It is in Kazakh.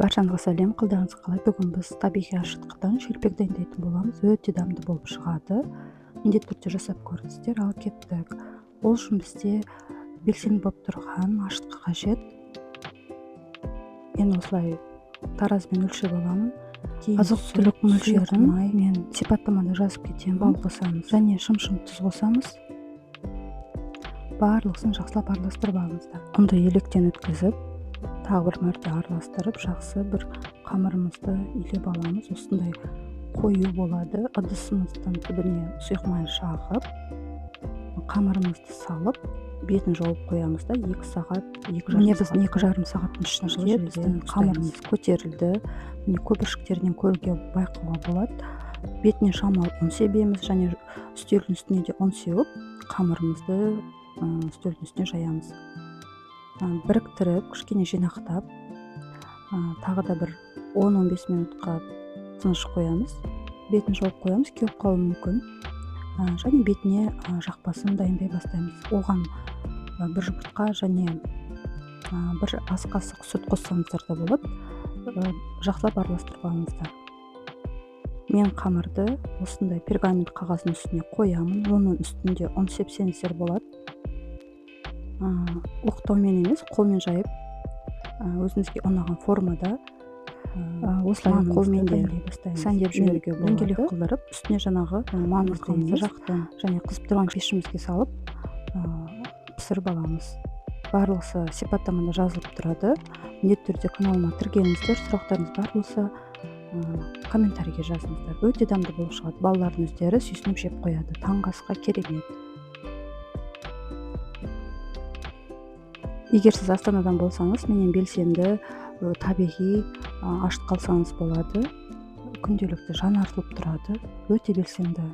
Баршаңызға сәлем, қалдарыңыз қалай? Бүгін біз табиғи ашытқыдан шелпек дайындайтын боламыз. Өте дамды болып шығады. Міндетті түрде жасап көріңіздер. Ал кеттік. Ол үшін бізде белсенді болып тұрған ашытқы қажет. Мен осылай таразымен өлшеп аламын. Азық-түлік мөлшерін мен сипаттамада жазып кетемін. Бал қосамыз және шым-шым тұз қосамыз. Барлығын жақсылап араластырып алыңыздар. Ұнды електен өткізіп, тағы бір мәрте араластырып, жақсы бір қамырымызды илеп аламыз. Осындай қою болады. Ыдысымыздың түбіне сұйық май жағып, қамырымызды салып, бетін жауып қоямыз да 2 сағат, 2,5 сағаттың ішінде біздің қамырымыз көтерілді. Көпіршіктерінен көруге байқауға болады. Бетіне шамалы ұн себеміз және үстелдің үстіне де ұн сеуіп, қамырымызды үстелдің үстіне жаямыз. Біріктіріп, кішкене жинақтап, тағы да бір 10-15 минутқа тыныш қоямыз. Бетін жауып қоямыз, кеуіп қалуы мүмкін. Және бетіне жақпасын дайындай бастаймыз. Оған бір жұмыртқа және бір ас қасық сүт қоссаңыздар да болады. Жақсылап араластырып алыңыздар. Мен қамырды осындай пергамент қағаздың үстіне қоямын. Оның үстінде ұн сепсеңіздер болады. Оқтаумен емес, қолмен жайып, өзіңізге ұнаған формада осылай қолмен де сәндеп жіберуге болады. Дөңгелек қылдырып, үстіне жаңағы маңызды жақтан және қызып тұрған пешімізге салып пісіріп аламыз. Барлығы сипаттамада жазылып тұрады. Міндетті түрде каналыма тіркеліңіздер. Сұрақтарыңыз бар болса, комментарийге жазыңыздар. Өте дамды болып шығады. Балалардың өздері сүйсініп жеп қояды. Таңғы асқа керемет. Егер сіз Астанадан болсаңыз, менен белсенді табиғи ашытқы алсаңыз болады. Күнделікті жан артылып тұрады. Өте белсенді